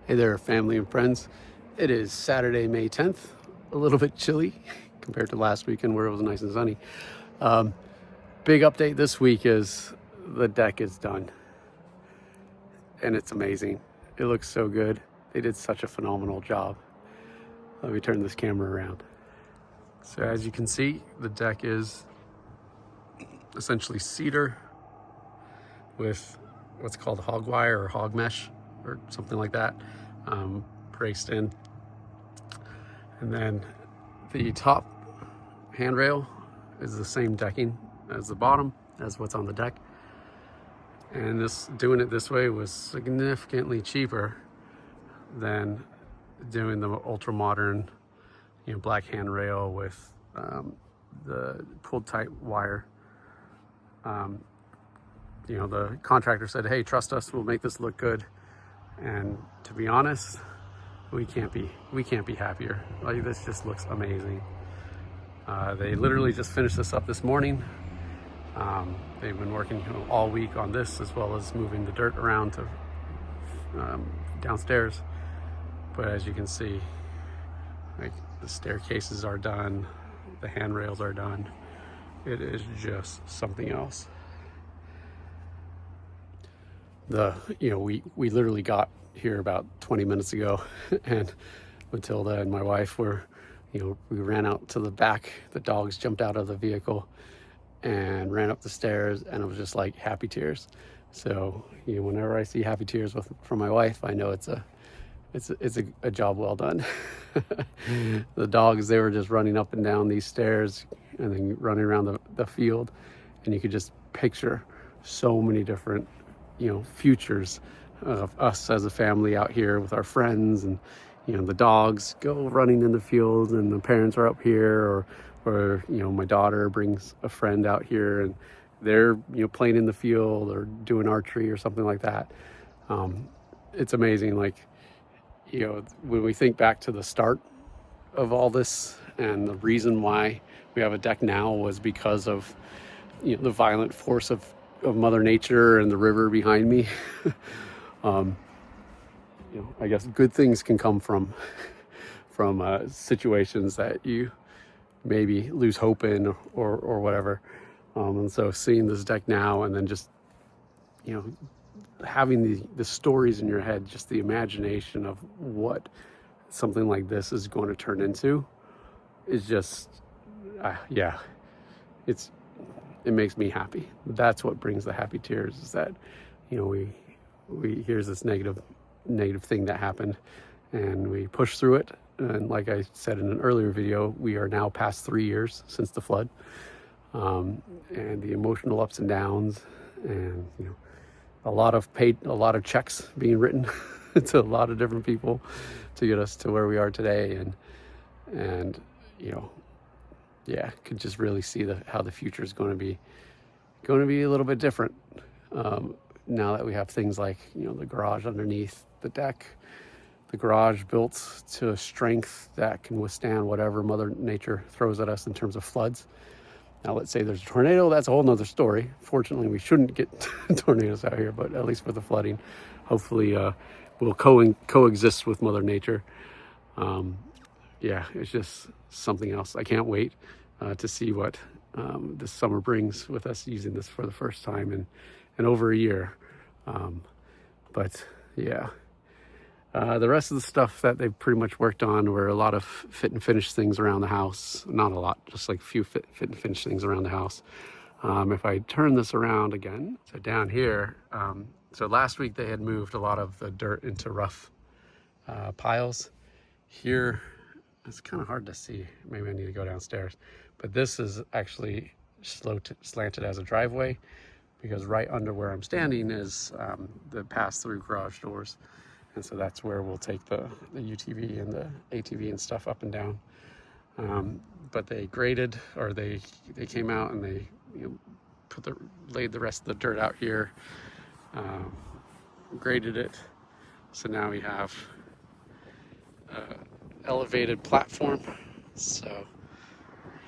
Hey there, family and friends. It is Saturday, May 10th. A little bit chilly compared to last weekend where it was nice and sunny. Big update this week is the deck is done. And it's amazing. It looks so good. They did such a phenomenal job. Let me turn this camera around. So as you can see, the deck is essentially cedar with what's called hog wire or hog mesh or something like that. Braced in, and then the top handrail is the same decking as the bottom, as what's on the deck. And doing it this way was significantly cheaper than doing the ultra modern, black handrail with the pulled tight wire. The contractor said, "Hey, trust us, we'll make this look good." And to be honest, we can't be happier. Like, this just looks amazing. They literally just finished this up this morning. They've been working all week on this, as well as moving the dirt around to downstairs. But as you can see, like, the staircases are done, the handrails are done. It is just something else. We literally got here about 20 minutes ago, and Matilda and my wife we ran out to the back. The dogs jumped out of the vehicle and ran up the stairs, and it was just like happy tears. So whenever I see happy tears from my wife, I know it's a job well done. The dogs, they were just running up and down these stairs and then running around the field, and you could just picture so many different futures of us as a family out here with our friends, and the dogs go running in the field, and the parents are up here, or my daughter brings a friend out here and they're playing in the field or doing archery or something like that. It's amazing, like, when we think back to the start of all this, and the reason why we have a deck now was because of the violent force of Mother Nature and the river behind me. I guess good things can come from situations that you maybe lose hope in or whatever. And so seeing this deck now, and then just having the stories in your head, just the imagination of what something like this is going to turn into, is just it makes me happy. That's what brings the happy tears, is that here's this negative thing that happened, and we push through it. And like I said in an earlier video, we are now past 3 years since the flood, and the emotional ups and downs, and a lot of checks being written to a lot of different people to get us to where we are today, and could just really see how the future is going to be a little bit different, now that we have things like the garage underneath the deck, the garage built to a strength that can withstand whatever Mother Nature throws at us in terms of floods. Now, let's say there's a tornado, that's a whole nother story. Fortunately, we shouldn't get tornadoes out here, but at least for the flooding, hopefully we'll coexist with Mother Nature. It's just something else. I can't wait to see what this summer brings with us using this for the first time in over a year. The rest of the stuff that they've pretty much worked on were a lot of fit and finish things around the house. Not a lot, just like a few fit and finish things around the house. If I turn this around again, so down here, so last week they had moved a lot of the dirt into rough piles. Here, it's kind of hard to see. Maybe I need to go downstairs. But this is actually slanted as a driveway, because right under where I'm standing is the pass-through garage doors. And so that's where we'll take the UTV and the ATV and stuff up and down. But they graded, or they came out and they laid the rest of the dirt out here, graded it. So now we have elevated platform. So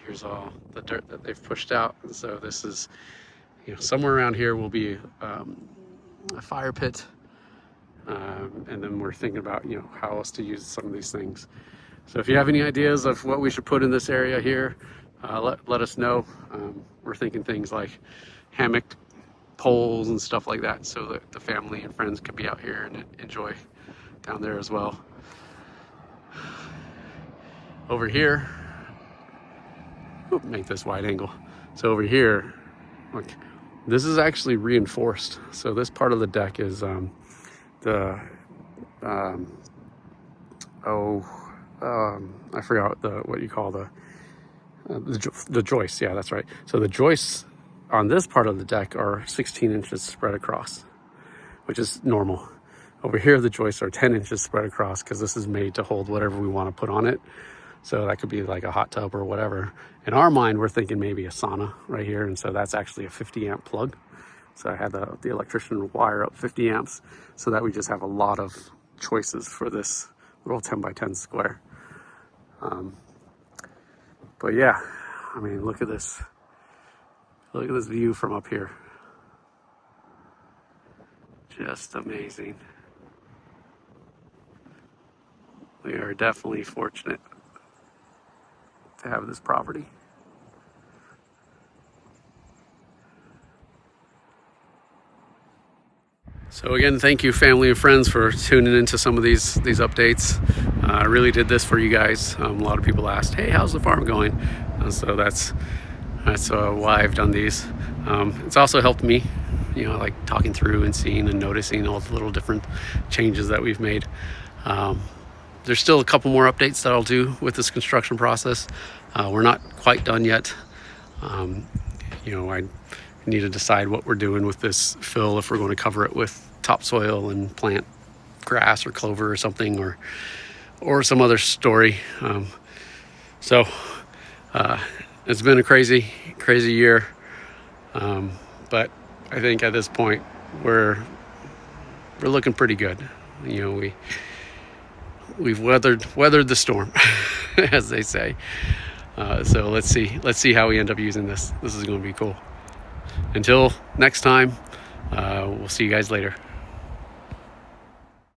here's all the dirt that they've pushed out. And so this is, somewhere around here will be a fire pit, And then we're thinking about, you know, how else to use some of these things. So if you have any ideas of what we should put in this area here, let us know. We're thinking things like hammock poles and stuff like that, so that the family and friends can be out here and enjoy down there as well. Over here, make this wide angle. So over here, look, this is actually reinforced. So this part of the deck is I forgot what you call the joists. Yeah, that's right. So the joists on this part of the deck are 16 inches spread across, which is normal. Over here, the joists are 10 inches spread across because this is made to hold whatever we want to put on it. So that could be like a hot tub or whatever. In our mind, we're thinking maybe a sauna right here. And so that's actually a 50 amp plug. So I had the electrician wire up 50 amps so that we just have a lot of choices for this little 10 by 10 square. But yeah, I mean, look at this. Look at this view from up here. Just amazing. We are definitely fortunate to have this property. So again, thank you family and friends for tuning into some of these updates. I really did this for you guys. A lot of people asked, hey, how's the farm going? So that's why I've done these. It's also helped me, you know, like talking through and seeing and noticing all the little different changes that we've made. There's still a couple more updates that I'll do with this construction process. We're not quite done yet. You know, I need to decide what we're doing with this fill, if we're going to cover it with topsoil and plant grass or clover or something, or some other story. So it's been a crazy year, but I think at this point we're looking pretty good. You know, we've weathered the storm, as they say. So let's see how we end up using this. This is going to be cool. Until next time, we'll see you guys later.